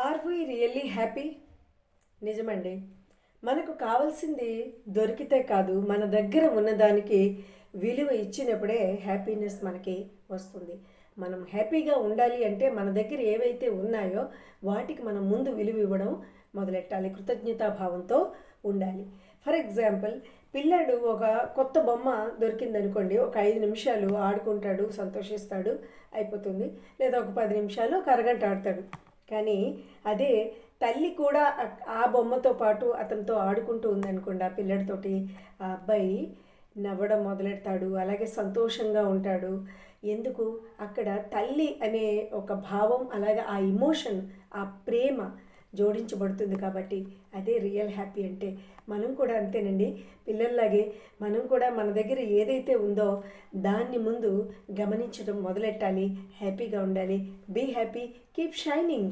Are we really happy? నిజమండి. మనకు కావాల్సింది దొరికితే కాదు, మన దగ్గర ఉన్నదానికి విలువ ఇచ్చినప్పుడే హ్యాపీనెస్ మనకి వస్తుంది. మనం హ్యాపీగా ఉండాలి అంటే మన దగ్గర ఏవైతే ఉన్నాయో వాటికి మనం ముందు విలువ ఇవ్వడం మొదలెట్టాలి. కృతజ్ఞతాభావంతో ఉండాలి. ఫర్ ఎగ్జాంపుల్, పిల్లాడు ఒక కొత్త బొమ్మ దొరికిందనుకోండి, ఒక 5 నిమిషాలు ఆడుకుంటాడు, సంతోషిస్తాడు, అయిపోతుంది. లేదా ఒక 10 నిమిషాలు, ఒక అరగంట ఆడతాడు. కానీ అదే తల్లి కూడా ఆ బొమ్మతో పాటు అతనితో ఆడుకుంటూ ఉందనుకోండి, ఆ పిల్లడితోటి, ఆ అబ్బాయి నవ్వడం మొదలెడతాడు, అలాగే సంతోషంగా ఉంటాడు. ఎందుకు? అక్కడ తల్లి అనే ఒక భావం, అలాగే ఆ ఇమోషన్, ఆ ప్రేమ జోడించబడుతుంది. కాబట్టి అదే రియల్ హ్యాపీ అంటే. మనం కూడా అంతేనండి, పిల్లల్లాగే మనం కూడా మన దగ్గర ఏదైతే ఉందో దాన్ని ముందు గమనించడం మొదలెట్టాలి. హ్యాపీగా ఉండాలి. Be happy, keep shining.